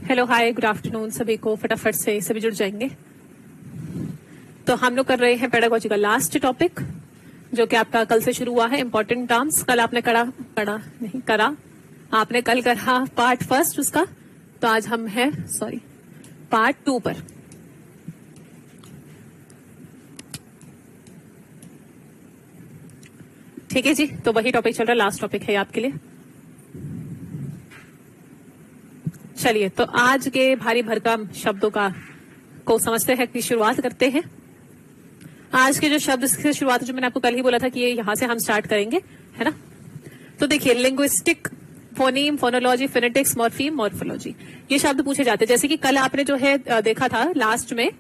Hello hi good afternoon सभी को। फटाफट से सभी जुड़ जाएंगे। तो हम लोग कर रहे हैं पेडागोजी का लास्ट टॉपिक, जो कि आपका कल से शुरू हुआ है। इंपॉर्टेंट टर्म्स कल आपने करा आपने कल करा पार्ट फर्स्ट उसका। तो आज हम हैं पार्ट 2 पर। ठीक है जी, तो वही टॉपिक चल रहा है, लास्ट टॉपिक है आपके लिए। चलिए, तो आज के भारी भरकम शब्दों को समझते हैं कि शुरुआत करते हैं। आज के जो शब्द से शुरुआत, जो मैंने आपको कल ही बोला था कि ये यहां से हम स्टार्ट करेंगे, है ना। तो देखिए, linguistic, phoneme, phonology, phonetics, morpheme, morphology, ये शब्द पूछे जाते हैं। जैसे कि कल आपने जो है देखा था लास्ट में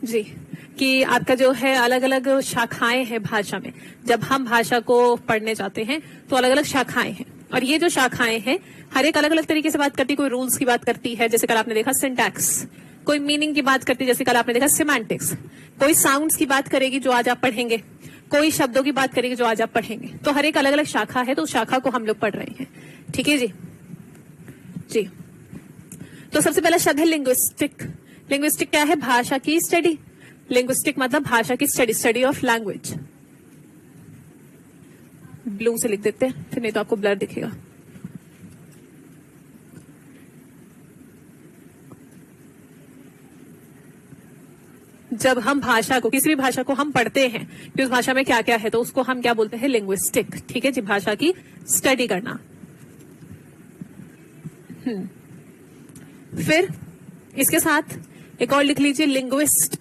जी, कि आपका जो है अलग अलग शाखाएं हैं भाषा में। जब हम भाषा को पढ़ने जाते हैं तो अलग अलग शाखाएं हैं, और ये जो शाखाएं हैं हर एक अलग अलग तरीके से बात करती है। कोई रूल्स की बात करती है, जैसे कल आपने देखा सिंटैक्स। कोई मीनिंग की बात करती है, जैसे कल आपने देखा सिमेंटिक्स। कोई साउंड्स की बात करेगी, जो आज आप पढ़ेंगे। कोई शब्दों की बात करेगी, जो आज आप पढ़ेंगे। तो हर एक अलग अलग शाखा है, तो उस शाखा को हम लोग पढ़ रहे हैं। ठीक है जी। जी, तो सबसे पहला शब्द है लिंग्विस्टिक। लिंग्विस्टिक क्या है? भाषा की स्टडी। लिंग्विस्टिक मतलब भाषा की study, study of language. Blue से लिख देते हैं, फिर नहीं तो आपको ब्लर दिखेगा। जब हम भाषा को, किसी भी भाषा को हम पढ़ते हैं कि उस भाषा में क्या क्या है, तो उसको हम क्या बोलते हैं? लिंग्विस्टिक। ठीक है जी, भाषा की स्टडी करना। फिर इसके साथ एक और लिख लीजिए, लिंग्विस्ट।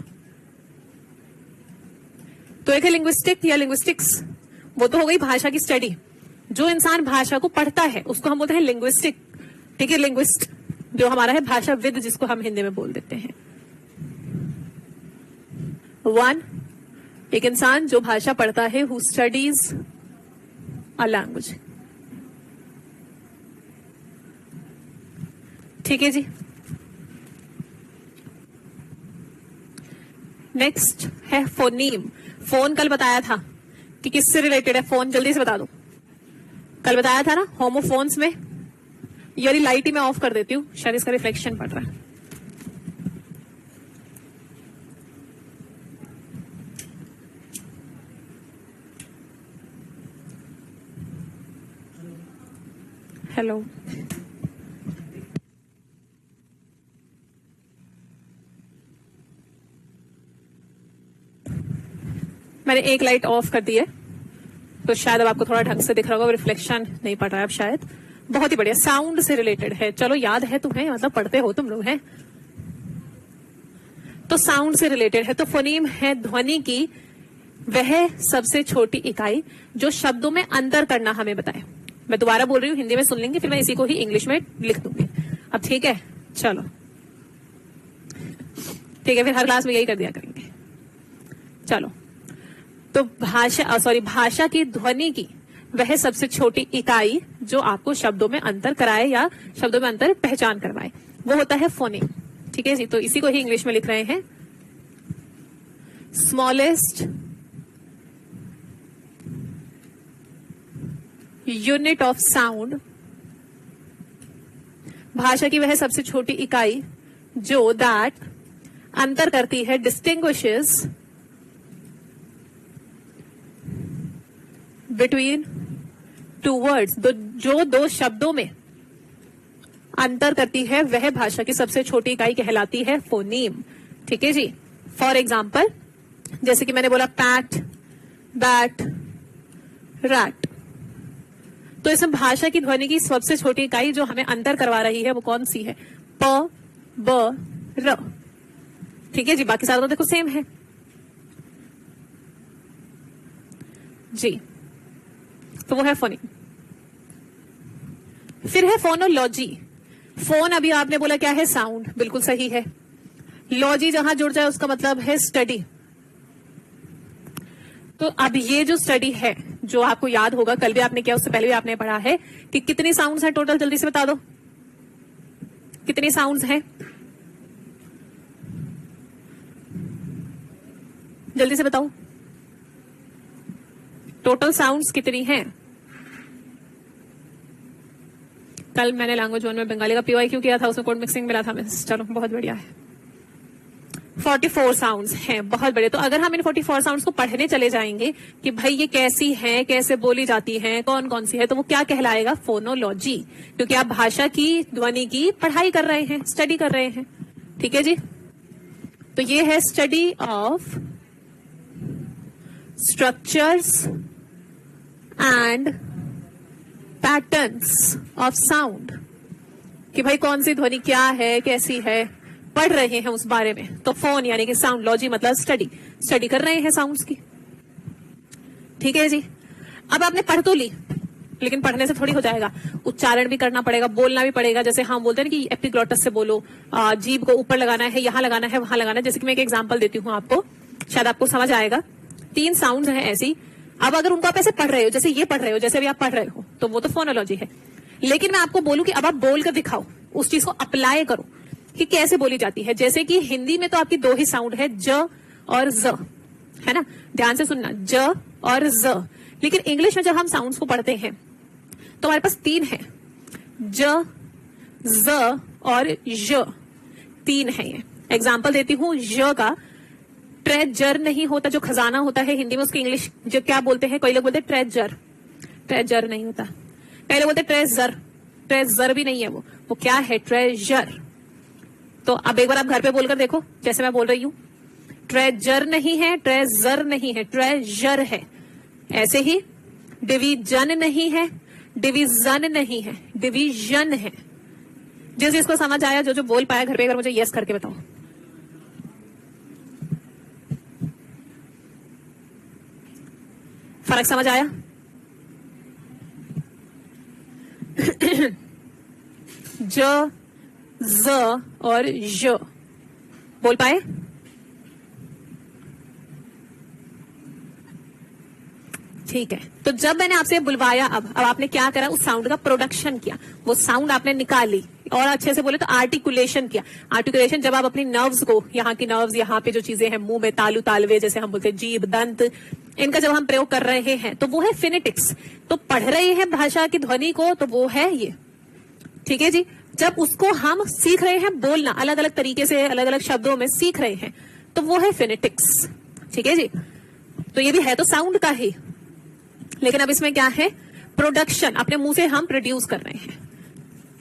तो एक है लिंग्विस्टिक या लिंग्विस्टिक्स, वो तो हो गई भाषा की स्टडी। जो इंसान भाषा को पढ़ता है उसको हम बोलते हैं लिंग्विस्टिक। ठीक है, लिंग्विस्ट जो हमारा है भाषाविद, जिसको हम हिंदी में बोल देते हैं। वन, एक इंसान जो भाषा पढ़ता है, हु स्टडीज अ लैंग्वेज। ठीक है जी। नेक्स्ट है फोनीम। फोन कल बताया था कि किससे रिलेटेड है। फोन जल्दी से बता दो, कल बताया था ना, होमोफोन्स में। ये वाली लाइट ही मैं ऑफ कर देती हूँ, शायद इसका रिफ्लेक्शन पड़ रहा है। हेलो, मैंने एक लाइट ऑफ कर दी है, तो शायद अब आपको थोड़ा ढंग से दिख रहा होगा, रिफ्लेक्शन नहीं पड़ रहा है अब शायद। बहुत ही बढ़िया, साउंड से रिलेटेड है। चलो, याद है तुम्हें, मतलब पढ़ते हो तुम लोग, हैं तो साउंड से रिलेटेड है। तो फोनीम है ध्वनि की वह सबसे छोटी इकाई जो शब्दों में अंतर करना हमें बताए। मैं दोबारा बोल रही हूँ, हिंदी में सुन लेंगे, फिर मैं इसी को ही इंग्लिश में लिख दूंगी। अब ठीक है, चलो ठीक है, फिर हर क्लास में यही कर दिया करेंगे। चलो, तो भाषा की ध्वनि की वह सबसे छोटी इकाई जो आपको शब्दों में अंतर कराए या शब्दों में अंतर पहचान करवाए, वो होता है फोनीम। ठीक है जी, तो इसी को ही इंग्लिश में लिख रहे हैं, स्मॉलेस्ट यूनिट ऑफ साउंड। भाषा की वह सबसे छोटी इकाई जो दैट अंतर करती है, डिस्टिंग्विशेस बिटवीन टू वर्ड्स। जो दो शब्दों में अंतर करती है, वह भाषा की सबसे छोटी इकाई कहलाती है फोनीम। ठीक है जी। फॉर एग्जाम्पल, जैसे कि मैंने बोला पैट, बैट, रैट, तो इसमें भाषा की ध्वनि की सबसे छोटी इकाई जो हमें अंतर करवा रही है, वो कौन सी है? प, ब, र। ठीक है जी, बाकी सारा तो देखो सेम है जी, तो वो है फोनीम। फिर है फोनोलॉजी। फोन अभी आपने बोला क्या है? साउंड, बिल्कुल सही है। लॉजी जहां जुड़ जाए उसका मतलब है स्टडी। तो अब ये जो स्टडी है, जो आपको याद होगा, कल भी आपने किया, उससे पहले भी आपने पढ़ा है कि कितनी साउंड्स हैं टोटल। जल्दी से बता दो, कितनी साउंड्स हैं? जल्दी से बताओ, टोटल साउंड्स कितनी हैं? कल मैंने लैंग्वेज वन में बंगाली का PYQ किया था, उसमें कोड मिक्सिंग मिला था मिस। चलो बहुत बढ़िया है। 44 साउंड्स हैं, बहुत बड़े। तो अगर हम इन 44 साउंड्स को पढ़ने चले जाएंगे कि भाई ये कैसी हैं, कैसे बोली जाती हैं, कौन कौन सी है, तो वो क्या कहलाएगा? फोनोलॉजी, क्योंकि आप भाषा की ध्वनि की पढ़ाई कर रहे हैं, स्टडी कर रहे हैं। ठीक है जी। तो ये है study of structures and patterns of sound, कि भाई कौन सी ध्वनि क्या है, कैसी है, पढ़ रहे हैं उस बारे में। तो फोन यानी कि साउंड, लॉजी मतलब स्टडी कर रहे हैं साउंड्स की। ठीक है जी। अब आपने पढ़ तो ली, लेकिन पढ़ने से थोड़ी हो जाएगा, उच्चारण भी करना पड़ेगा, बोलना भी पड़ेगा। जैसे हम बोलते हैं ना कि एपिग्लॉटस से बोलो, जीभ को ऊपर लगाना है, यहां लगाना है, वहां लगाना है। जैसे कि मैं एक एग्जांपल देती हूँ आपको, शायद आपको समझ आएगा। 3 साउंड्स हैं ऐसी। अब अगर उनको आप ऐसे पढ़ रहे हो, जैसे ये पढ़ रहे हो, जैसे अभी आप पढ़ रहे हो, तो वो तो फोनोलॉजी है। लेकिन मैं आपको बोलूं कि अब आप बोल कर दिखाओ, उस चीज को अप्लाई करो कि कैसे बोली जाती है। जैसे कि हिंदी में तो आपकी 2 ही साउंड है, ज और ज, है ना? ध्यान से सुनना, ज और ज। लेकिन इंग्लिश में जब हम साउंड्स को पढ़ते हैं तो हमारे पास 3 है, ज, ज और य, 3 है ये। एग्जाम्पल देती हूँ, य का ट्रेजर नहीं होता, जो खजाना होता है हिंदी में, उसकी इंग्लिश जो क्या बोलते हैं? कोई लोग बोलते हैं ट्रेजर, ट्रेजर नहीं होता। कई लोग बोलते हैं ट्रेजर, ट्रेजर भी नहीं है वो क्या है? ट्रेजर। तो अब एक बार आप घर पे बोलकर देखो, जैसे मैं बोल रही हूं, ट्रेजर नहीं है, ट्रेजर नहीं है, ट्रेजर है। ऐसे ही डिवीजन नहीं है, डिवीजन नहीं है, डिवीजन है। जिस जिसको समझ आया, जो जो बोल पाया घर पे, अगर मुझे यस करके बताओ। फर्क समझ आया? ज, ज और य बोल पाए? ठीक है। तो जब मैंने आपसे बुलवाया, अब आपने क्या करा? उस साउंड का प्रोडक्शन किया, वो साउंड आपने निकाली, और अच्छे से बोले तो आर्टिकुलेशन किया। आर्टिकुलेशन जब आप अपनी नर्व्स को, यहाँ की नर्व्स, यहाँ पे जो चीजें हैं मुंह में, तालु तालवे जैसे हम बोलते हैं, जीभ, दंत, इनका जब हम प्रयोग कर रहे हैं तो वो है फिनेटिक्स। तो पढ़ रहे हैं भाषा की ध्वनि को, तो वो है ये। ठीक है जी। जब उसको हम सीख रहे हैं बोलना, अलग अलग तरीके से, अलग अलग शब्दों में सीख रहे हैं, तो वो है फिनेटिक्स। ठीक है जी। तो ये भी है तो साउंड का ही, लेकिन अब इसमें क्या है? प्रोडक्शन, अपने मुंह से हम प्रोड्यूस कर रहे हैं।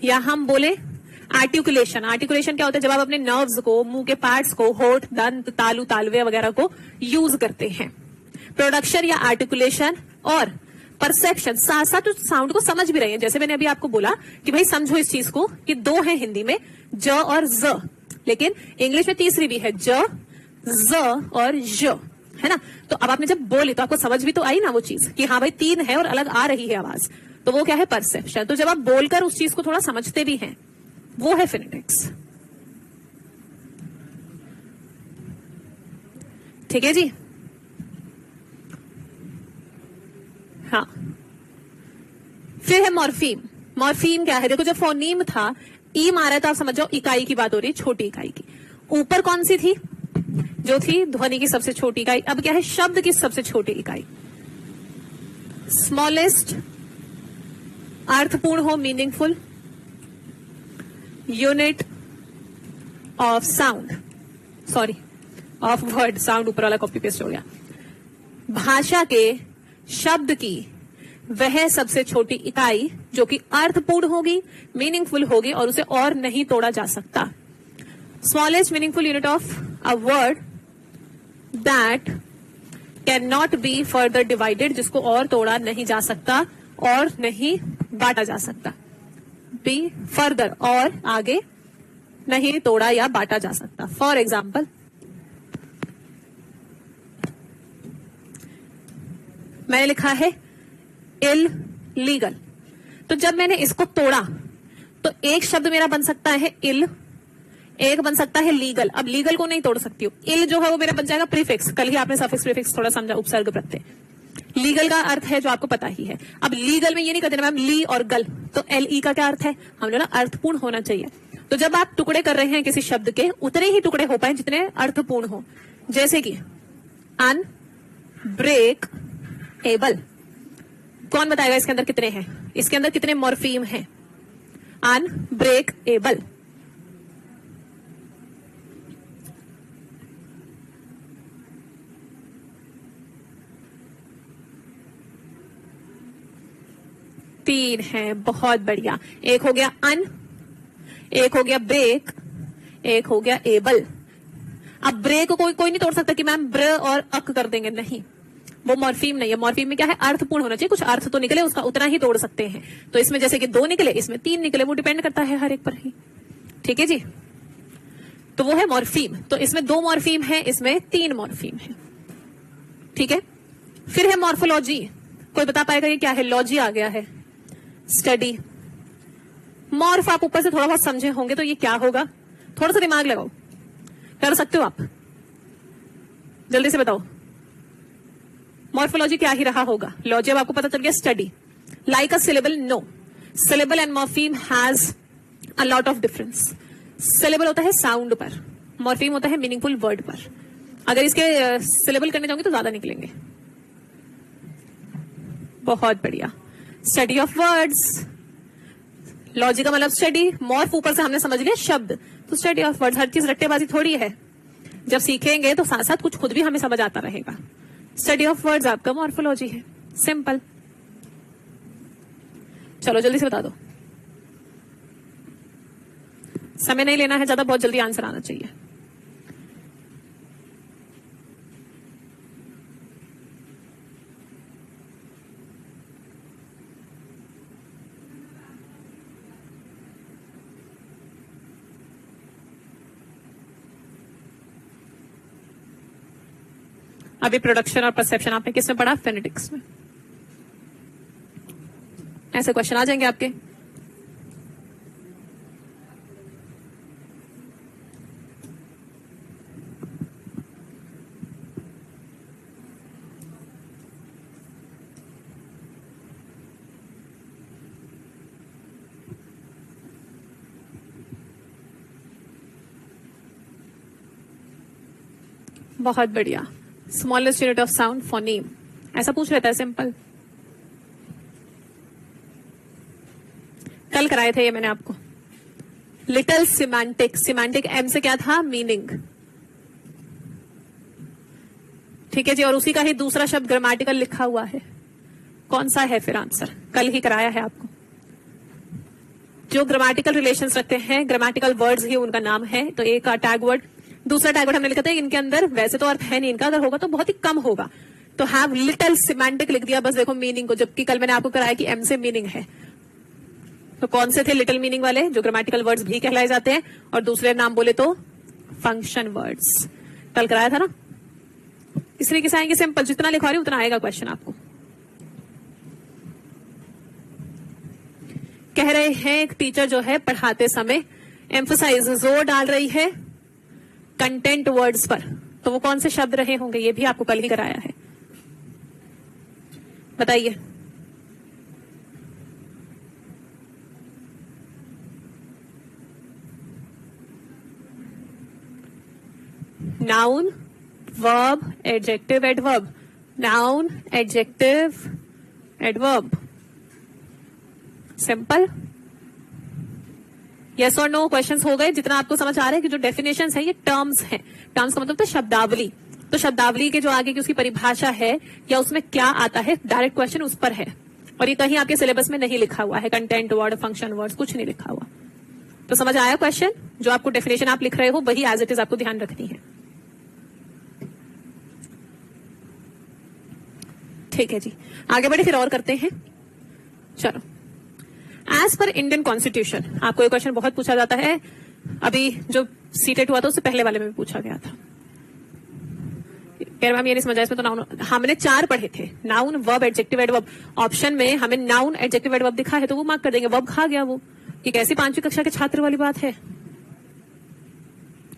या हम बोले आर्टिकुलेशन। आर्टिकुलेशन क्या होता है? जब आप अपने नर्व्स को, मुंह के पार्ट्स को, होठ, दंत, तालु तालवे वगैरह को यूज करते हैं। प्रोडक्शन या आर्टिकुलेशन और परसेप्शन, साथ साथ उस साउंड को समझ भी रहे हैं। जैसे मैंने अभी आपको बोला कि भाई समझो इस चीज को कि 2 है हिंदी में, ज और ज, लेकिन इंग्लिश में तीसरी भी है, ज, ज और य, है ना? तो अब आपने जब बोली तो आपको समझ भी तो आई ना वो चीज कि हाँ भाई 3 है और अलग आ रही है आवाज, तो वो क्या है? परसेप्शन। तो जब आप बोलकर उस चीज को थोड़ा समझते भी हैं, वो है फिनेटिक्स। ठीक है जी। हाँ, फिर है मॉर्फीम। मॉर्फीम क्या है? देखो, जब फोनीम था, ई मारा था, आप समझ जाओ इकाई की बात हो रही है, छोटी इकाई की। ऊपर कौन सी थी? जो थी ध्वनि की सबसे छोटी इकाई। अब क्या है? शब्द की सबसे छोटी इकाई। स्मॉलेस्ट, अर्थपूर्ण हो, meaningful unit of sound, sorry of word, sound ऊपर वाला कॉपी पेस्ट हो गया। भाषा के शब्द की वह सबसे छोटी इकाई जो कि अर्थपूर्ण होगी, मीनिंगफुल होगी और उसे और नहीं तोड़ा जा सकता। Smallest meaningful unit of a word that can not be further divided, जिसको और तोड़ा नहीं जा सकता और नहीं बांटा जा सकता। बी फर्दर, और आगे नहीं तोड़ा या बांटा जा सकता। फॉर एग्जाम्पल, मैंने लिखा है इललीगल, तो जब मैंने इसको तोड़ा तो एक शब्द मेरा बन सकता है इल, एक बन सकता है लीगल। अब लीगल को नहीं तोड़ सकती हूँ, इल जो है वो मेरा बन जाएगा प्रीफिक्स। कल ही आपने सफिक्स प्रीफिक्स थोड़ा समझा, उपसर्ग प्रत्यय। लीगल का अर्थ है जो आपको पता ही है। अब लीगल में ये नहीं कहते ना मैम ली और गल, तो एल ई का क्या अर्थ है? हमने ना अर्थपूर्ण होना चाहिए। तो जब आप टुकड़े कर रहे हैं किसी शब्द के, उतने ही टुकड़े हो पाए जितने अर्थपूर्ण हो। जैसे कि अन, ब्रेक, एबल, कौन बताएगा इसके अंदर कितने हैं? इसके अंदर कितने मॉर्फीम हैं? अनब्रेकेबल। तीन है, बहुत बढ़िया। एक हो गया अन, एक हो गया ब्रेक, एक हो गया एबल। अब ब्रेक को कोई नहीं तोड़ सकता कि मैम ब्र और अक कर देंगे, नहीं, वो मॉर्फीम नहीं है। मॉर्फीम में क्या है, अर्थपूर्ण होना चाहिए, कुछ अर्थ तो निकले, उसका उतना ही तोड़ सकते हैं। तो इसमें जैसे कि 2 निकले, इसमें 3 निकले, वो डिपेंड करता है हर एक पर ही। ठीक है जी, तो वो है मॉर्फीम। तो इसमें 2 मॉर्फीम है, इसमें 3 मॉर्फीम है। ठीक है, फिर है मॉर्फोलॉजी। कोई बता पाएगा ये क्या है? लॉजी आ गया है, स्टडी। मॉर्फ आप ऊपर से थोड़ा बहुत समझे होंगे, तो ये क्या होगा? थोड़ा सा दिमाग लगाओ, कर सकते हो आप, जल्दी से बताओ। मॉर्फोलॉजी क्या ही रहा होगा? लॉजी अब आपको पता चल गया, study. Like a syllable, no, syllable and morpheme has a lot of difference. Syllable होता है साउंड पर, मॉर्फीम होता है मीनिंगफुल वर्ड पर। अगर इसके सिलेबल करने जाओगे तो ज्यादा निकलेंगे। बहुत बढ़िया, स्टडी ऑफ वर्ड्स। लॉजी का मतलब स्टडी, मॉर्फ ऊपर से हमने समझ लिया शब्द, तो स्टडी ऑफ वर्ड्स। हर चीज रट्टेबाजी थोड़ी है, जब सीखेंगे तो साथ साथ कुछ खुद भी हमें समझ आता रहेगा। स्टडी ऑफ वर्ड्स आपका मॉर्फोलॉजी है, सिंपल। चलो जल्दी से बता दो, समय नहीं लेना है ज्यादा, बहुत जल्दी आंसर आना चाहिए। अभी प्रोडक्शन और परसेप्शन आपने किस में पढ़ा? फोनेटिक्स में। ऐसे क्वेश्चन आ जाएंगे आपके। बहुत बढ़िया। Smallest unit of sound, phoneme, ऐसा पूछ लेता है, सिंपल। कल कराए थे ये मैंने आपको। लिटिल सिमेंटिक, सिमेंटिक एम से क्या था? मीनिंग। ठीक है जी, और उसी का ही दूसरा शब्द ग्रामेटिकल लिखा हुआ है, कौन सा है फिर आंसर? कल ही कराया है आपको। जो ग्रामेटिकल रिलेशंस रखते हैं, ग्रामेटिकल वर्ड्स ही उनका नाम है। तो एक टैग वर्ड, दूसरा टैग वर्ड हमने लिखा था इनके अंदर वैसे तो अर्थ है नहीं इनका, अगर होगा तो बहुत ही कम होगा, तो हैव लिटिल सिमेंटिक लिख दिया, बस देखो मीनिंग को। जबकि कल मैंने आपको कराया कि एम से मीनिंग है। तो कौन से थे लिटिल मीनिंग वाले? जो ग्रामेटिकल वर्ड्स भी कहलाए जाते हैं, और दूसरे नाम बोले तो फंक्शन वर्ड्स। कल कराया था ना। इस तरीके से आएंगे सिंपल, जितना लिखवा रही उतना आएगा क्वेश्चन आपको। कह रहे हैं एक टीचर जो है पढ़ाते समय एम्फसाइज, जोर डाल रही है कंटेंट वर्ड्स पर, तो वो कौन से शब्द रहे होंगे? ये भी आपको कल ही कराया है, बताइए। Noun, verb, adjective, adverb. Noun, adjective, adverb, simple. Yes और नो क्वेश्चंस हो गए। जितना आपको समझ आ रहा है कि जो डेफिनेशंस है ये टर्म्स हैं, टर्म्स का मतलब तो शब्दावली। तो शब्दावली के जो आगे की उसकी परिभाषा है या उसमें क्या आता है, डायरेक्ट क्वेश्चन उस पर है, और ये कहीं आपके सिलेबस में नहीं लिखा हुआ है। कंटेंट वर्ड, फंक्शन वर्ड्स कुछ नहीं लिखा हुआ। तो समझ आया क्वेश्चन? जो आपको डेफिनेशन आप लिख रहे हो वही एज इट इज आपको ध्यान रखनी है। ठीक है जी, आगे बढ़े फिर और करते हैं। चलो, एज पर इंडियन कॉन्स्टिट्यूशन, आपको ये क्वेश्चन बहुत पूछा जाता है। अभी जो सीटेट हुआ था उससे पहले वाले में भी पूछा गया था। मैम ये नहीं समझा, इसमें तो नाउन हमने 4 पढ़े थे, noun, verb, adjective, adverb. Option में हमें नाउन, एडजेक्टिव, एडवर्ब दिखा है तो वो मार्क कर देंगे, वर्ब खा गया वो। ये कैसी 5वीं कक्षा के छात्र वाली बात है?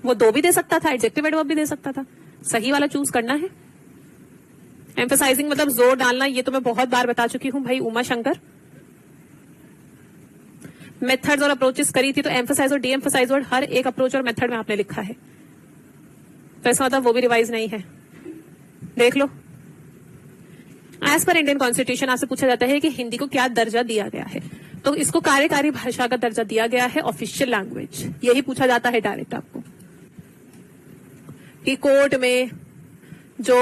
वो 2 भी दे सकता था, एडजेक्टिव, एडवर्ब भी दे सकता था, सही वाला चूज करना है। एम्फसाइजिंग मतलब जोर डालना, ये तो मैं बहुत बार बता चुकी हूं भाई। उमा शंकर, मेथड्स और अप्रोचेस करी थी, तो एम्फसाइज और डी एम्फसाइज वर्ड हर एक अप्रोच और मेथड में आपने लिखा है, तो इसका मतलब वो भी रिवाइज नहीं है। देख लो, एज पर इंडियन कॉन्स्टिट्यूशन आपसे पूछा जाता है कि हिंदी को क्या दर्जा दिया गया है। तो इसको कार्यकारी भाषा का दर्जा दिया गया है, ऑफिशियल लैंग्वेज। यही पूछा जाता है डायरेक्ट आपको कि कोर्ट में जो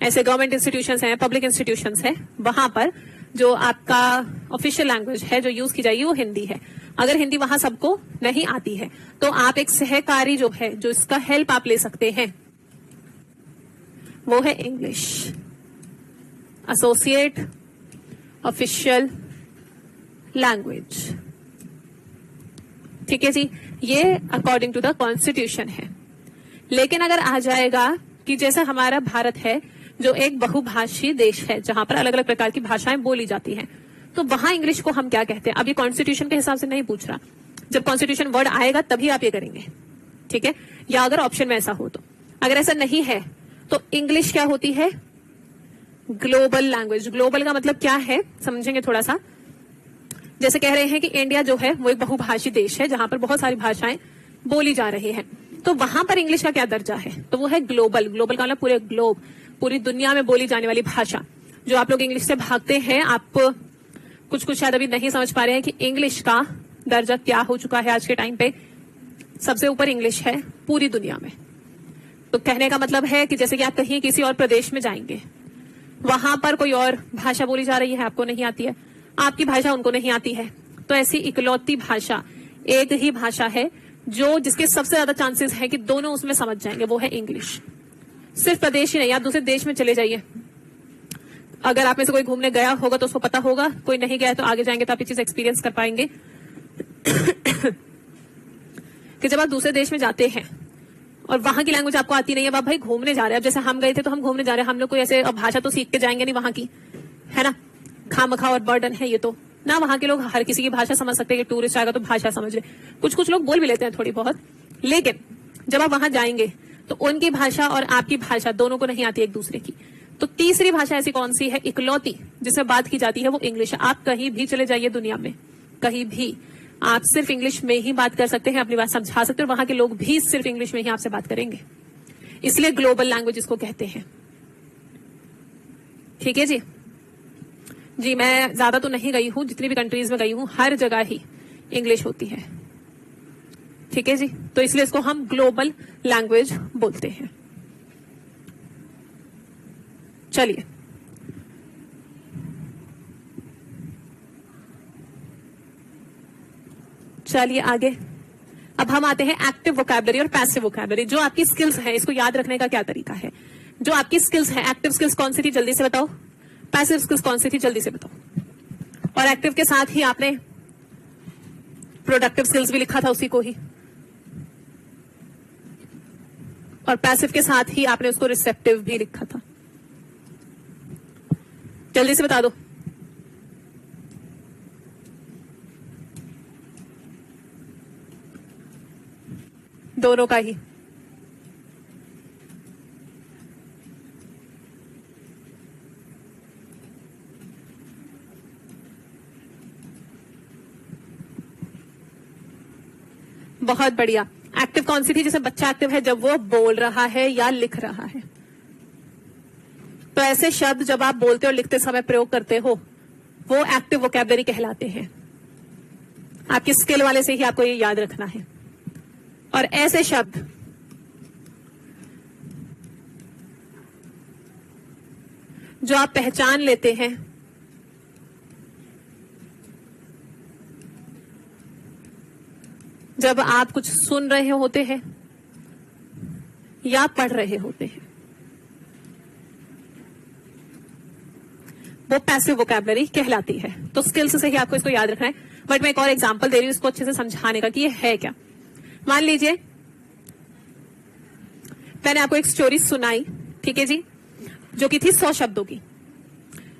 ऐसे गवर्नमेंट इंस्टीट्यूशंस हैं, पब्लिक इंस्टीट्यूशंस हैं, वहां पर जो आपका ऑफिशियल लैंग्वेज है जो यूज की जाएगी वो हिंदी है। अगर हिंदी वहां सबको नहीं आती है तो आप एक सहकारी जो है, जो इसका हेल्प आप ले सकते हैं, वो है इंग्लिश, एसोसिएट ऑफिशियल लैंग्वेज। ठीक है जी, ये अकॉर्डिंग टू द कॉन्स्टिट्यूशन है। लेकिन अगर आ जाएगा कि जैसे हमारा भारत है जो एक बहुभाषी देश है जहां पर अलग अलग प्रकार की भाषाएं बोली जाती हैं, तो वहां इंग्लिश को हम क्या कहते हैं? अब ये कॉन्स्टिट्यूशन के हिसाब से नहीं पूछ रहा, जब कॉन्स्टिट्यूशन वर्ड आएगा तभी आप ये करेंगे, ठीक है? या अगर ऑप्शन में ऐसा हो तो। अगर ऐसा नहीं है तो इंग्लिश क्या होती है? Global language. ग्लोबल का मतलब क्या है समझेंगे थोड़ा सा। जैसे कह रहे हैं कि इंडिया जो है वो एक बहुभाषी देश है जहां पर बहुत सारी भाषाएं बोली जा रही हैं, तो वहां पर इंग्लिश का क्या दर्जा है? तो वो है ग्लोबल। ग्लोबल का मतलब पूरे ग्लोब, पूरी दुनिया में बोली जाने वाली भाषा। जो आप लोग इंग्लिश से भागते हैं, आप कुछ शायद अभी नहीं समझ पा रहे हैं कि इंग्लिश का दर्जा क्या हो चुका है आज के टाइम पे। सबसे ऊपर इंग्लिश है पूरी दुनिया में। तो कहने का मतलब है कि जैसे कि आप कहीं किसी और प्रदेश में जाएंगे, वहां पर कोई और भाषा बोली जा रही है, आपको नहीं आती है, आपकी भाषा उनको नहीं आती है, तो ऐसी इकलौती भाषा, एक ही भाषा है जो जिसके सबसे ज्यादा चांसेस है कि दोनों उसमें समझ जाएंगे, वो है इंग्लिश। सिर्फ प्रदेश ही नहीं, आप दूसरे देश में चले जाइए। अगर आप में से कोई घूमने गया होगा तो उसको पता होगा, कोई नहीं गया है तो आगे जाएंगे तो आप ये चीज एक्सपीरियंस कर पाएंगे कि जब आप दूसरे देश में जाते हैं और वहां की लैंग्वेज आपको आती नहीं है, आप भाई घूमने जा रहे हैं। अब जैसे हम गए थे तो हम घूमने जा रहे हैं, हम लोग कोई ऐसे भाषा तो सीख के जाएंगे नहीं वहां की, है ना? खामखा और बर्डन है ये तो ना। वहां के लोग हर किसी की भाषा समझ सकते हैं कि टूरिस्ट आएगा तो भाषा समझ ले, कुछ लोग बोल भी लेते हैं थोड़ी बहुत। लेकिन जब आप वहां जाएंगे तो उनकी भाषा और आपकी भाषा दोनों को नहीं आती एक दूसरे की। तो तीसरी भाषा ऐसी कौन सी है इकलौती जिसमें बात की जाती है, वो इंग्लिश है। आप कहीं भी चले जाइए दुनिया में, कहीं भी आप सिर्फ इंग्लिश में ही बात कर सकते हैं, अपनी बात समझा सकते हैं, और वहां के लोग भी सिर्फ इंग्लिश में ही आपसे बात करेंगे। इसलिए ग्लोबल लैंग्वेज इसको कहते हैं। ठीक है जी। जी, मैं ज्यादा तो नहीं गई हूं, जितनी भी कंट्रीज में गई हूं हर जगह ही इंग्लिश होती है। ठीक है जी, तो इसलिए इसको हम ग्लोबल लैंग्वेज बोलते हैं। चलिए आगे। अब हम आते हैं एक्टिव वोकैबुलरी और पैसिव वोकैबुलरी। जो आपकी स्किल्स है, इसको याद रखने का क्या तरीका है? जो आपकी स्किल्स है, एक्टिव स्किल्स कौन सी थी जल्दी से बताओ, पैसिव स्किल्स कौन सी थी जल्दी से बताओ। और एक्टिव के साथ ही आपने प्रोडक्टिव स्किल्स भी लिखा था उसी को ही, और पैसिव के साथ ही आपने उसको रिसेप्टिव भी लिखा था। जल्दी से बता दो। दोनों का ही। बहुत बढ़िया। एक्टिव कौन सी थी? जैसे बच्चा एक्टिव है जब वो बोल रहा है या लिख रहा है। तो ऐसे शब्द जब आप बोलते और लिखते समय प्रयोग करते हो वो एक्टिव वोकैबुलरी कहलाते हैं। आपकी स्किल वाले से ही आपको ये याद रखना है। और ऐसे शब्द जो आप पहचान लेते हैं, जब आप कुछ सुन रहे होते हैं या पढ़ रहे होते हैं, वो पैसिव वोकैबुलरी कहलाती है। तो स्किल्स से ही आपको इसको याद रखना है। बट मैं एक और एग्जांपल दे रही हूं इसको अच्छे से समझाने का कि ये है क्या। मान लीजिए मैंने आपको एक स्टोरी सुनाई, ठीक है जी, जो कि थी 100 शब्दों की।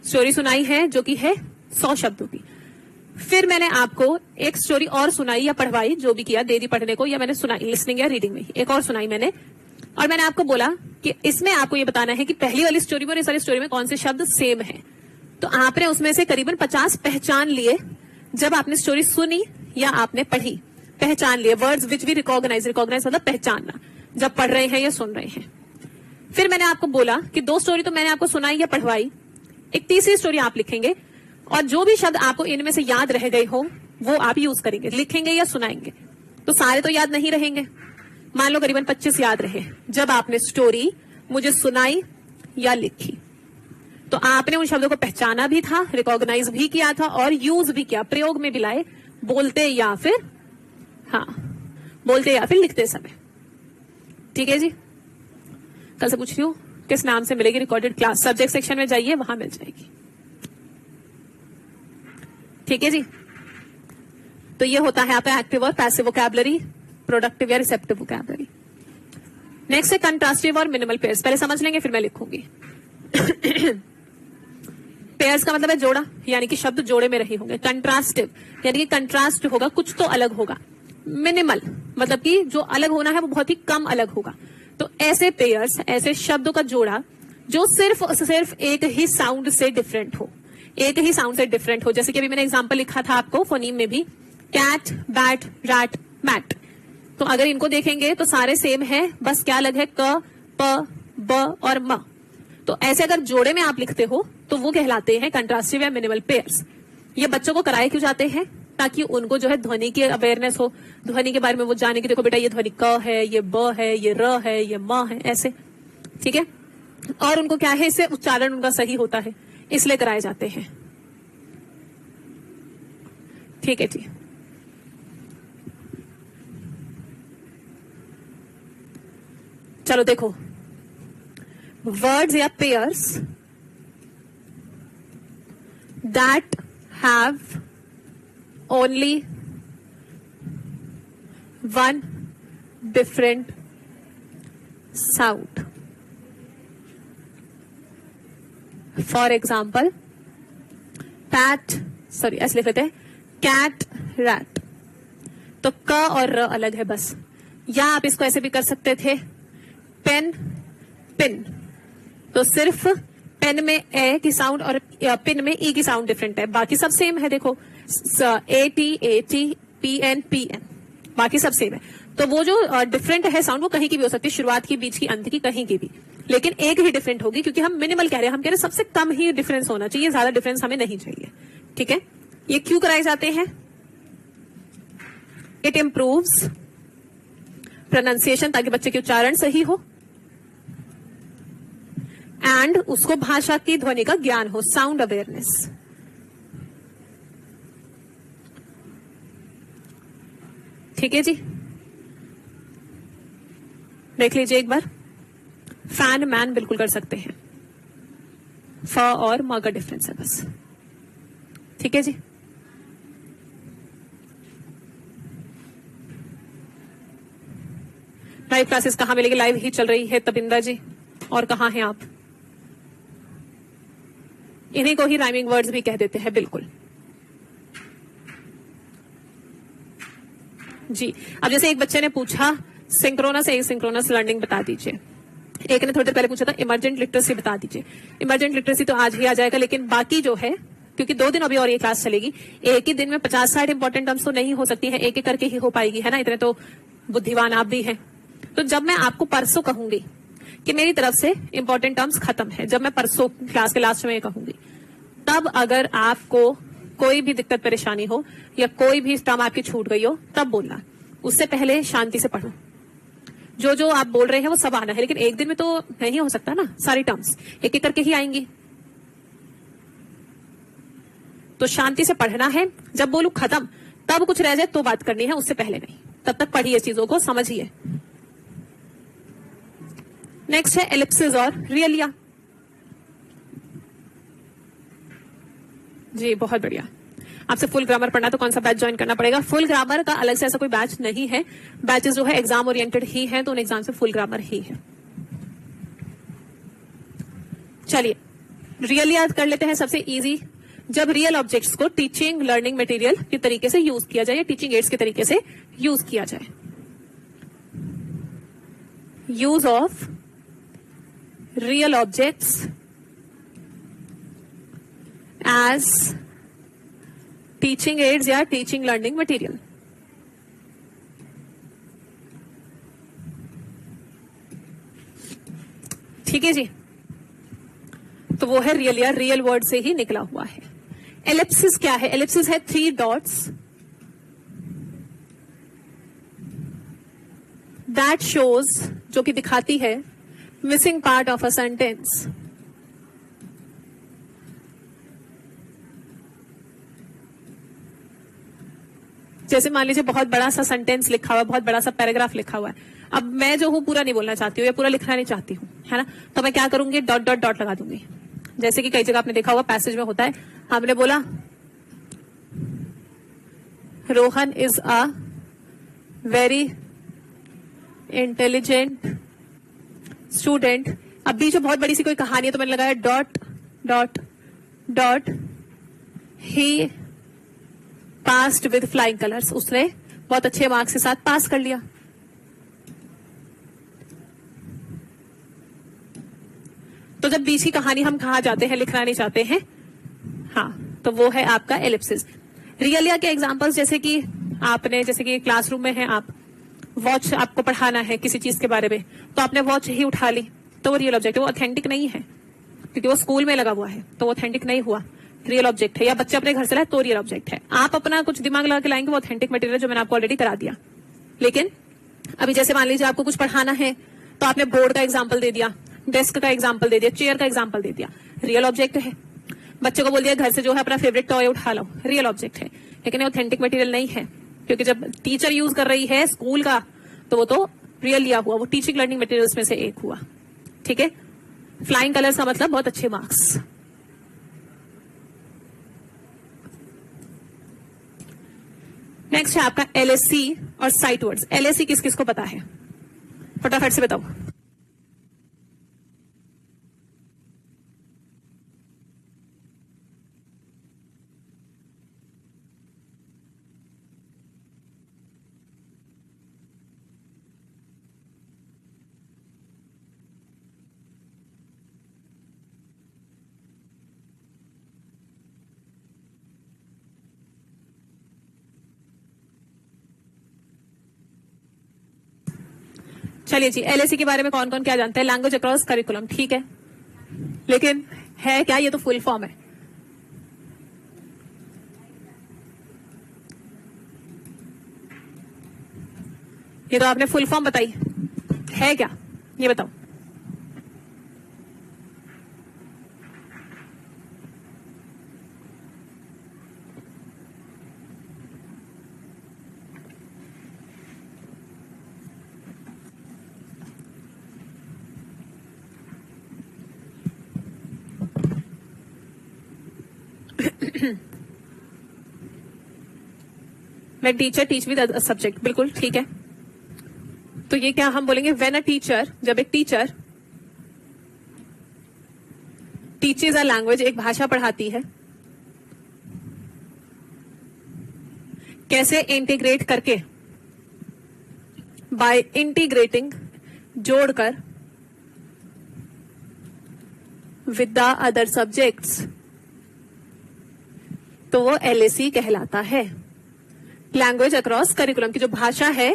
स्टोरी सुनाई है जो कि है 100 शब्दों की। फिर मैंने आपको एक स्टोरी और सुनाई या पढ़वाई, जो भी किया, दे दी पढ़ने को, या मैंने सुनाई लिसनिंग या रीडिंग में, एक और सुनाई मैंने, और मैंने आपको बोला कि इसमें आपको ये बताना है कि पहली वाली स्टोरी में और इस वाली स्टोरी में कौन से शब्द सेम है। तो आपने उसमें से करीबन 50 पहचान लिए जब आपने स्टोरी सुनी या आपने पढ़ी। पहचान लिए, words which we recognize, recognize मतलब पहचानना, जब पढ़ रहे हैं या सुन रहे हैं। फिर मैंने आपको बोला कि 2 स्टोरी तो मैंने आपको सुनाई या पढ़वाई, एक तीसरी स्टोरी आप लिखेंगे और जो भी शब्द आपको इनमें से याद रह गए हो वो आप यूज करेंगे, लिखेंगे या सुनाएंगे। तो सारे तो याद नहीं रहेंगे, मान लो करीबन 25 याद रहे। जब आपने स्टोरी मुझे सुनाई या लिखी तो आपने उन शब्दों को पहचाना भी था, रिकॉग्नाइज भी किया था और यूज भी किया, प्रयोग में भी लाए, बोलते या फिर लिखते समय। ठीक है जी। कल से पूछ रही हूँ किस नाम से मिलेगी रिकॉर्डेड क्लास, सब्जेक्ट सेक्शन में जाइए, वहां मिल जाएगी। ठीक है जी। तो ये होता है आपका एक्टिव और पैसिव वोकैबुलरी, प्रोडक्टिव या रिसेप्टिव वोकैबुलरी। नेक्स्ट है कंट्रास्टिव और मिनिमल पेयर्स। पहले समझ लेंगे फिर मैं लिखूंगी। पेयर्स का मतलब है जोड़ा, यानी कि शब्द जोड़े में रहे होंगे। कंट्रास्टिव यानी कि कंट्रास्ट होगा, कुछ तो अलग होगा। मिनिमल मतलब कि जो अलग होना है वो बहुत ही कम अलग होगा। तो ऐसे पेयर्स, ऐसे शब्दों का जोड़ा जो सिर्फ एक ही साउंड से डिफरेंट हो, एक ही साउंड से डिफरेंट हो। जैसे कि अभी मैंने एग्जांपल लिखा था आपको फोनीम में भी, कैट, बैट, रैट, मैट। तो अगर इनको देखेंगे तो सारे सेम है, बस क्या अलग है, क, प, ब और म। तो ऐसे अगर जोड़े में आप लिखते हो तो वो कहलाते हैं कंट्रास्टिव या मिनिमल पेयर्स। ये बच्चों को कराए क्यों जाते हैं? ताकि उनको जो है ध्वनि की अवेयरनेस हो, ध्वनि के बारे में वो जाने की, देखो बेटा ये ध्वनि क है, ये ब है, ये र है, ये म है, ऐसे। ठीक है। और उनको क्या है, इससे उच्चारण उनका सही होता है, इसलिए कराए जाते हैं। ठीक है जी। चलो देखो, वर्ड्स या pairs that have only one different sound. For example ऐसे लिख लेते हैं, कैट, रैट। तो क और र अलग है बस। या आप इसको ऐसे भी कर सकते थे, पेन, पिन। तो सिर्फ पेन में ए की साउंड और पिन में ई की साउंड डिफरेंट है, बाकी सब सेम है। देखो एटी, पीएन, पीएन, बाकी सब सेम है। तो वो जो डिफरेंट है साउंड, वो कहीं की भी हो सकती है, शुरुआत की, बीच की, अंत की, कहीं की भी, लेकिन एक ही डिफरेंट होगी, क्योंकि हम मिनिमल कह रहे हैं। हम कह रहे हैं सबसे कम ही डिफरेंस होना चाहिए, ज्यादा डिफरेंस हमें नहीं चाहिए। ठीक है। ये क्यों कराए जाते हैं? इट इंप्रूव्स प्रोनाउंसिएशन, ताकि बच्चे के उच्चारण सही हो, एंड उसको भाषा की ध्वनि का ज्ञान हो, साउंड अवेयरनेस। ठीक है जी। देख लीजिए एक बार, फैन, मैन बिल्कुल कर सकते हैं, फ और म का डिफरेंस है बस। ठीक है जी। लाइव क्लासेस कहाँ मिलेगी? लाइव ही चल रही है तबिंदा जी। और कहाँ हैं आप? इन्हीं को ही राइमिंग वर्ड्स भी कह देते हैं, बिल्कुल जी। अब जैसे एक बच्चे ने पूछा सिंक्रोनस एसिंक्रोनस लर्निंग बता दीजिए, एक ने थोड़ी देर पहले पूछा था इमर्जेंट लिटरेसी बता दीजिए। इमर्जेंट लिटरेसी तो आज ही आ जाएगा, लेकिन बाकी जो है, क्योंकि 2 दिन अभी और ये क्लास चलेगी, एक ही दिन में 50-60 इंपॉर्टेंट टर्म्स तो नहीं हो सकती है, एक एक करके ही हो पाएगी, है ना। इतने तो बुद्धिमान आप भी हैं। तो जब मैं आपको परसों कहूंगी कि मेरी तरफ से इंपॉर्टेंट टर्म्स खत्म है, जब मैं परसों क्लास के लास्ट में कहूंगी, तब अगर आपको कोई भी दिक्कत परेशानी हो या कोई भी टर्म आपकी छूट गई हो, तब बोलना। उससे पहले शांति से पढ़ो, जो जो आप बोल रहे हैं वो सब आना है, लेकिन एक दिन में तो नहीं हो सकता ना, सारी टर्म्स एक एक करके ही आएंगी। तो शांति से पढ़ना है, जब बोलूं खत्म तब कुछ रह जाए तो बात करनी है, उससे पहले नहीं। तब तक पढ़िए, चीजों को समझिए। नेक्स्ट है एलिप्सिस और रियलिया। जी बहुत बढ़िया। आपसे फुल ग्रामर पढ़ना तो कौन सा बैच ज्वाइन करना पड़ेगा? फुल ग्रामर का अलग से ऐसा कोई बैच नहीं है, बैचेस जो है एग्जाम ओरिएंटेड ही है, तो उन एग्जाम से फुल ग्रामर ही है। चलिए रियल याद कर लेते हैं, सबसे इजी। जब रियल ऑब्जेक्ट्स को टीचिंग लर्निंग मटेरियल के तरीके से यूज किया जाए, टीचिंग एड्स के तरीके से यूज किया जाए, use of real objects as teaching aids या टीचिंग लर्निंग मटेरियल। ठीक है जी। तो वो है रियल या रियल वर्ड से ही निकला हुआ है। एलिप्सिस क्या है? एलिप्सिस है 3 डॉट्स दैट शोज, जो कि दिखाती है missing part of a sentence. जैसे मान लीजिए बहुत बड़ा सा सेंटेंस लिखा हुआ है, बहुत बड़ा सा पैराग्राफ लिखा हुआ है, अब मैं जो हूं पूरा नहीं बोलना चाहती हूँ या पूरा लिखना नहीं चाहती हूँ, है ना, तो मैं क्या करूंगी, डॉट डॉट डॉट लगा दूंगी। जैसे कि कई जगह आपने देखा होगा पैसेज में होता है, हमने बोला Rohan is a very intelligent student. अब भी जो बहुत बड़ी सी कोई कहानी है तो मैंने लगाया dot dot dot, he passed with flying colours, उसने बहुत अच्छे मार्क्स के साथ पास कर लिया। तो जब बीच की कहानी हम कहा जाते हैं, लिखना नहीं चाहते हैं, हाँ, तो वो है आपका एलिप्सिस। रियल के एग्जांपल्स, जैसे कि आपने, जैसे कि क्लासरूम में है आप, वॉच आपको पढ़ाना है किसी चीज के बारे में, तो आपने वॉच ही उठा ली, तो वो रियल ऑब्जेक्ट है, वो ऑथेंटिक नहीं है, क्योंकि वो स्कूल में लगा हुआ है, तो वो ऑथेंटिक नहीं हुआ, रियल ऑब्जेक्ट है। या बच्चे अपने घर से लाए तो रियल ऑब्जेक्ट है। आप अपना कुछ दिमाग लगा के लाएंगे, वो ऑथेंटिक मटेरियल जो मैंने आपको ऑलरेडी करा दिया। लेकिन अभी जैसे मान लीजिए आपको कुछ पढ़ाना है, तो आपने बोर्ड का एग्जाम्पल दे दिया, डेस्क का एग्जाम्पल दे दिया, चेयर का एग्जाम्पल दे दिया, रियल ऑब्जेक्ट है। बच्चे को बोल दिया घर से जो है अपना फेवरेट टॉय उठा लो, रियल ऑब्जेक्ट है, लेकिन ये ऑथेंटिक मटेरियल नहीं है, क्योंकि जब टीचर यूज कर रही है स्कूल का, तो वो तो रियल लिया हुआ, वो टीचिंग लर्निंग मटेरियल्स में से एक हुआ। ठीक है, फ्लाइंग कलर्स का मतलब बहुत अच्छे मार्क्स। नेक्स्ट है आपका एलएससी और साइट वर्ड्स। एलएससी किस किस को पता है, फटाफट से बताओ। चलिए जी, एलएससी के बारे में कौन कौन क्या जानता है? लैंग्वेज अक्रॉस करिकुलम, ठीक है, लेकिन है क्या? ये तो फुल फॉर्म है। ये तो आपने फुल फॉर्म बताई, है क्या ये बताओ। मैं टीचर टीच विद सब्जेक्ट, बिल्कुल ठीक है। तो ये क्या हम बोलेंगे, व्हेन अ टीचर, जब एक टीचर टीचेज अ लैंग्वेज, एक भाषा पढ़ाती है, कैसे इंटीग्रेट करके, बाय इंटीग्रेटिंग, जोड़कर, विद द अदर सब्जेक्ट्स, तो वो एलएसी कहलाता है। लैंग्वेज अक्रॉस करिकुलम की जो भाषा है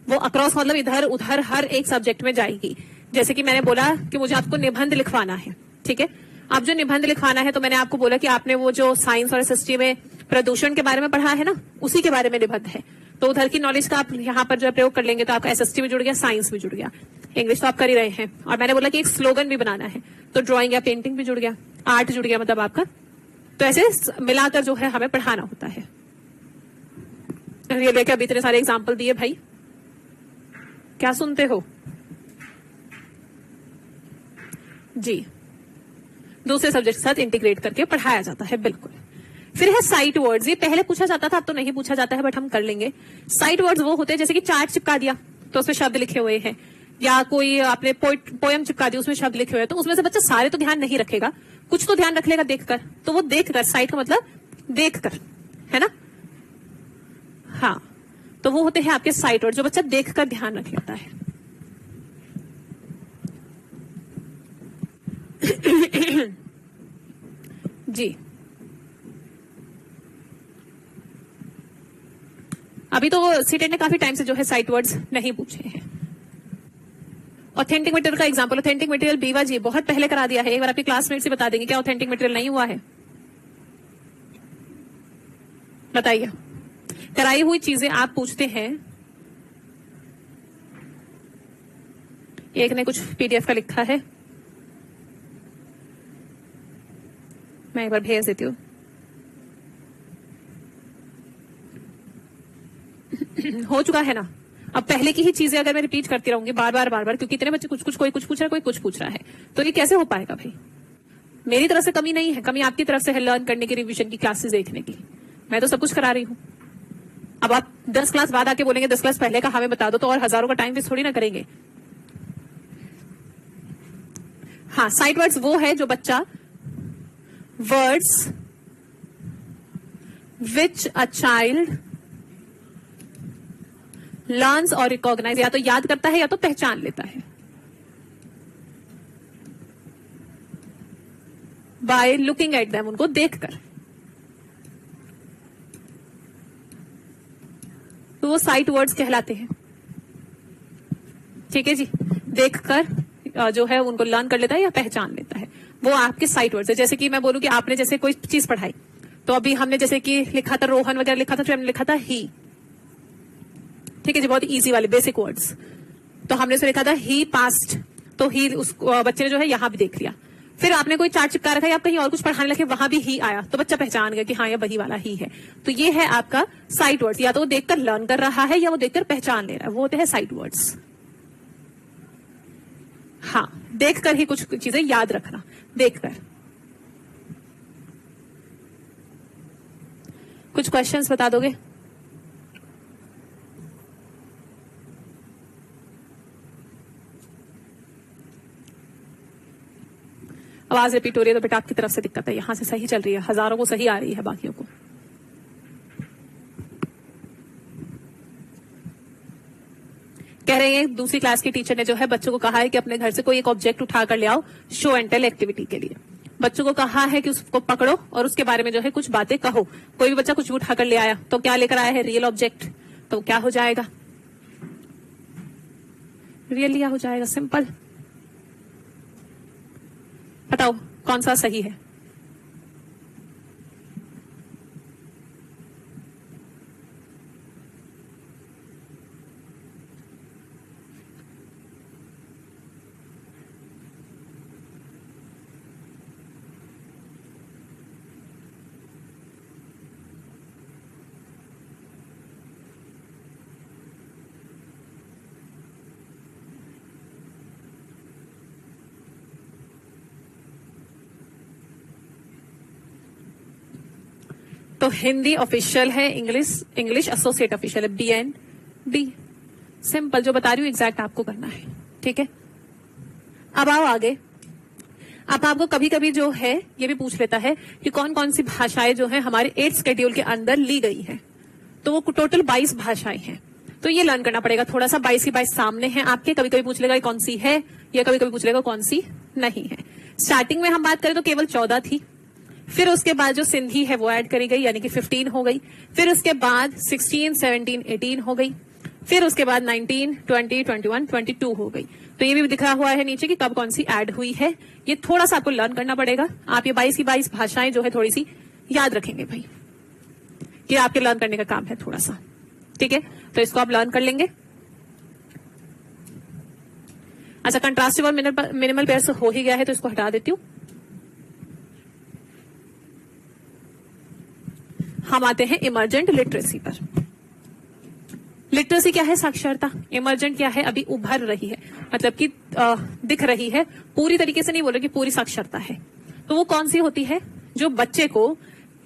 वो अक्रॉस मतलब इधर उधर हर एक सब्जेक्ट में जाएगी। जैसे कि मैंने बोला कि मुझे आपको निबंध लिखवाना है, ठीक है, अब जो निबंध लिखवाना है तो मैंने आपको बोला कि आपने वो जो साइंस और एसएसटी में प्रदूषण के बारे में पढ़ा है ना, उसी के बारे में निबंध है, तो उधर की नॉलेज का आप यहाँ पर जो प्रयोग कर लेंगे तो आपका एसएसटी भी जुड़ गया, साइंस भी जुड़ गया, इंग्लिश तो आप कर ही रहे हैं। और मैंने बोला कि एक स्लोगन भी बनाना है, तो ड्राइंग या पेंटिंग भी जुड़ गया, आर्ट जुड़ गया, मतलब आपका, तो ऐसे मिलाकर जो है हमें पढ़ाना होता है। ये लेके अभी इतने सारे एग्जाम्पल दिए भाई, क्या सुनते हो जी। दूसरे सब्जेक्ट के साथ इंटीग्रेट करके पढ़ाया जाता है, बिल्कुल। फिर है साइट वर्ड्स। ये पहले पूछा जाता था, अब तो नहीं पूछा जाता है, बट हम कर लेंगे। साइट वर्ड्स वो होते हैं जैसे कि चार्ट चिपका दिया तो उसमें शब्द लिखे हुए हैं, या कोई आपने पोएम चिपका दी उसमें शब्द लिखे हुए हैं, तो उसमें से बच्चा सारे तो ध्यान नहीं रखेगा, कुछ तो ध्यान रख लेगा देखकर, तो वो देखकर, साइट का मतलब देखकर, है ना, हाँ, तो वो होते हैं आपके साइट वर्ड जो बच्चा देखकर ध्यान रख लेता है। जी, अभी तो सीटेट ने काफी टाइम से जो है साइट वर्ड्स नहीं पूछे हैं। ऑथेंटिक मटेरियल का एग्जांपल, ऑथेंटिक मटेरियल बीवा जी बहुत पहले करा दिया है, एक बार आपके क्लासमेट से बता देंगे क्या ऑथेंटिक मटेरियल नहीं हुआ है। बताइए, कराई हुई चीजें आप पूछते हैं। एक ने कुछ पीडीएफ का लिखा है, मैं एक बार भेज देती हूँ। हो चुका है ना। अब पहले की ही चीजें अगर मैं रिपीट करती रहूंगी बार बार, क्योंकि इतने बच्चे कुछ कुछ, कोई कुछ पूछ रहा है, कोई कुछ पूछ रहा है, तो ये कैसे हो पाएगा भाई। मेरी तरफ से कमी नहीं है, कमी आपकी तरफ से है लर्न करने की, रिवीजन की, क्लासेस देखने की। मैं तो सब कुछ करा रही हूँ। अब आप 10 क्लास बाद आके बोलेंगे 10 क्लास पहले का हमें बता दो, तो और हजारों का टाइम वेस्ट थोड़ी ना करेंगे। हाँ, साइट वर्ड्स वो है जो बच्चा words which a child learns और रिकॉग्नाइज, या तो याद करता है या तो पहचान लेता है बाय लुकिंग एट देम, उनको देखकर। तो वो साइट वर्ड्स कहलाते हैं। ठीक है जी, देखकर जो है उनको लर्न कर लेता है या पहचान लेता है, वो आपके साइट वर्ड्स है। जैसे कि मैं बोलूं कि आपने जैसे कोई चीज पढ़ाई, तो अभी हमने जैसे कि लिखा था रोहन वगैरह लिखा था, फिर हमने लिखा था ही। ठीक है जी, बहुत इजी वाले बेसिक वर्ड्स। तो हमने उसे लिखा था ही पास्ट, तो ही उस बच्चे ने जो है यहां भी देख लिया। फिर आपने कोई चार्ट चिपका रखा है, आप कहीं और कुछ पढ़ाने लगे, वहां भी ही आया, तो बच्चा पहचान गया कि हाँ ये वही वाला ही है। तो ये है आपका साइट वर्ड्स, या तो वो देखकर लर्न कर रहा है या वो देखकर पहचान ले रहा है, वो होते हैं साइट वर्ड्स। हाँ, देखकर ही कुछ चीजें याद रखना, देखकर। कुछ क्वेश्चंस बता दोगे? आवाज रिपीट हो रही है तो बेटा आपकी तरफ से दिक्कत है, यहां से सही चल रही है, हजारों को सही आ रही है, बाकियों को। कह रहे हैं दूसरी क्लास की टीचर ने जो है बच्चों को कहा है कि अपने घर से कोई एक ऑब्जेक्ट उठा कर ले आओ शो एंड टेल एक्टिविटी के लिए। बच्चों को कहा है कि उसको पकड़ो और उसके बारे में जो है कुछ बातें कहो। कोई भी बच्चा कुछ भी उठा कर ले आया, तो क्या लेकर आया है? Real object. तो क्या हो जाएगा? रियल लिया हो जाएगा, सिंपल। बताओ कौन सा सही है? तो हिंदी ऑफिशियल है, इंग्लिश एसोसिएट ऑफिशियल है, BND। सिंपल, जो बता रही हूँ एग्जैक्ट आपको करना है। ठीक है, अब आओ आगे। अब आपको कभी कभी जो है ये भी पूछ लेता है कि कौन कौन सी भाषाएं जो है हमारे 8th शेड्यूल के अंदर ली गई है। तो वो टोटल 22 भाषाएं हैं, तो ये लर्न करना पड़ेगा थोड़ा सा। 22 की 22 सामने है आपके, कभी कभी पूछ लेगा कौन सी है, या कभी कभी पूछ लेगा कौन सी नहीं है। स्टार्टिंग में हम बात करें तो केवल 14 थी, फिर उसके बाद जो सिंधी है वो ऐड करी गई, यानी कि 15 हो गई। फिर उसके बाद 16, 17, 18 हो गई। फिर उसके बाद 19, 20, 21, 22 हो गई। तो ये भी दिखा हुआ है नीचे कि कब कौन सी ऐड हुई है। ये थोड़ा सा आपको लर्न करना पड़ेगा। आप ये 22 की 22 भाषाएं जो है थोड़ी सी याद रखेंगे भाई, ये आपके लर्न करने का काम है थोड़ा सा। ठीक है, तो इसको आप लर्न कर लेंगे। अच्छा, कंट्रास्टिव और मिनिमल पेयर्स हो ही गया है, तो इसको हटा देती हूं। हम आते हैं इमर्जेंट लिटरेसी पर। लिटरेसी क्या है? साक्षरता। इमर्जेंट क्या है? अभी उभर रही है, मतलब कि दिख रही है, पूरी तरीके से नहीं बोल रहे कि पूरी साक्षरता है। तो वो कौन सी होती है? जो बच्चे को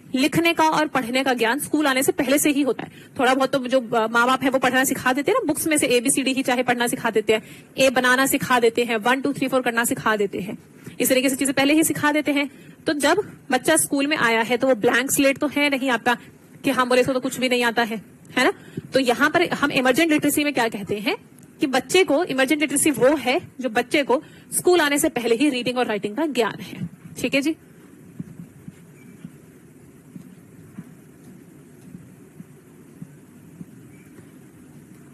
लिखने का और पढ़ने का ज्ञान स्कूल आने से पहले से ही होता है। थोड़ा बहुत तो जो माँ बाप है वो पढ़ना सिखा देते हैं ना, बुक्स में से ABCD ही चाहे पढ़ना सिखा देते हैं, ए बनाना सिखा देते हैं, 1 2 3 4 करना सिखा देते हैं, इस तरीके से चीजें पहले ही सिखा देते हैं। तो जब बच्चा स्कूल में आया है तो वो ब्लैंक स्लेट तो है नहीं आपका कि हम बोले इसको तो कुछ भी नहीं आता है ना। तो यहाँ पर हम इमर्जेंट लिटरेसी में क्या कहते हैं कि बच्चे को, इमर्जेंट लिटरेसी वो है जो बच्चे को स्कूल आने से पहले ही रीडिंग और राइटिंग का ज्ञान है। ठीक है जी।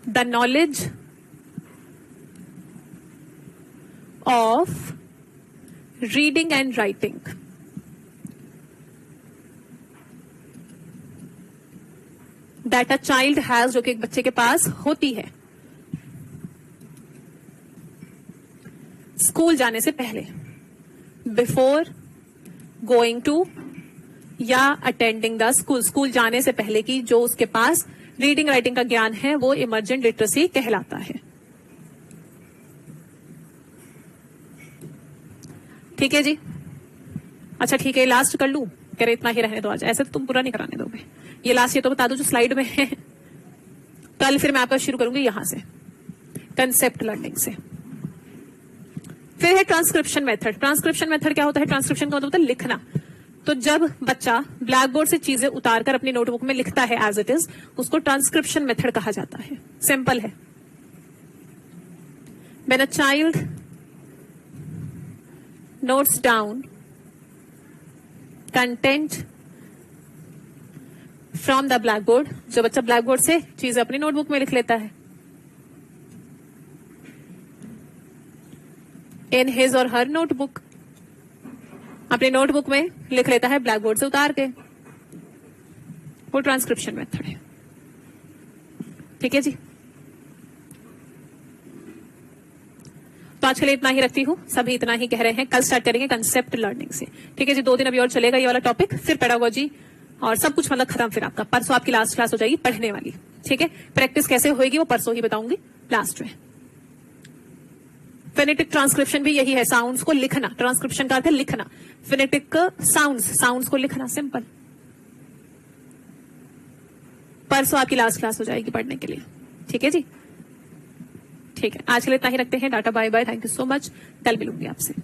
The knowledge of reading and writing that a child has, जो कि एक बच्चे के पास होती है स्कूल जाने से पहले, बिफोर गोइंग टू या अटेंडिंग द स्कूल, स्कूल जाने से पहले की जो उसके पास रीडिंग राइटिंग का ज्ञान है वो इमर्जेंट लिटरेसी कहलाता है। ठीक है जी। अच्छा ठीक है, लास्ट कर लूं? कह रहे इतना ही रहने दो आज, ऐसे तो तुम पूरा नहीं कराने दोगे। ये लास्ट ये तो बता दो जो स्लाइड में है। कल फिर मैं आपका शुरू करूंगी यहां से, कंसेप्ट लर्निंग से। फिर है ट्रांसक्रिप्शन मेथड। ट्रांसक्रिप्शन मेथड क्या होता है? ट्रांसक्रिप्शन का मतलब होता है लिखना। तो जब बच्चा ब्लैक बोर्ड से चीजें उतार कर अपनी नोटबुक में लिखता है एज इट इज, उसको ट्रांसक्रिप्शन मेथड कहा जाता है। सिंपल है। When a child notes down content from the black board, जो बच्चा ब्लैक बोर्ड से चीजें अपनी नोटबुक में लिख लेता है, इन हिज और हर नोटबुक, अपनी नोटबुक में लिख लेता है ब्लैक बोर्ड से उतार के, वो ट्रांसक्रिप्शन मेथड है। ठीक है जी। तो आज के लिए इतना ही रखती हूँ, सभी इतना ही कह रहे हैं। कल स्टार्ट करेंगे कंसेप्ट लर्निंग से। ठीक है जी, 2 दिन अभी और चलेगा ये वाला टॉपिक, फिर पेडागोजी और सब कुछ मतलब खत्म। फिर आपका परसों आपकी लास्ट क्लास हो जाएगी पढ़ने वाली। ठीक है, प्रैक्टिस कैसे होएगी वो परसों ही बताऊंगी लास्ट में। फेनेटिक ट्रांसक्रिप्शन भी यही है, साउंड्स को लिखना। ट्रांसक्रिप्शन का अर्थ है लिखना, फेनेटिक साउंड्स को लिखना, सिंपल। परसों आपकी लास्ट क्लास हो जाएगी पढ़ने के लिए। ठीक है जी, ठीक है। आज के लिए इतना ही रखते हैं। टाटा bye bye, thank you so much. कल मिलूंगी आपसे।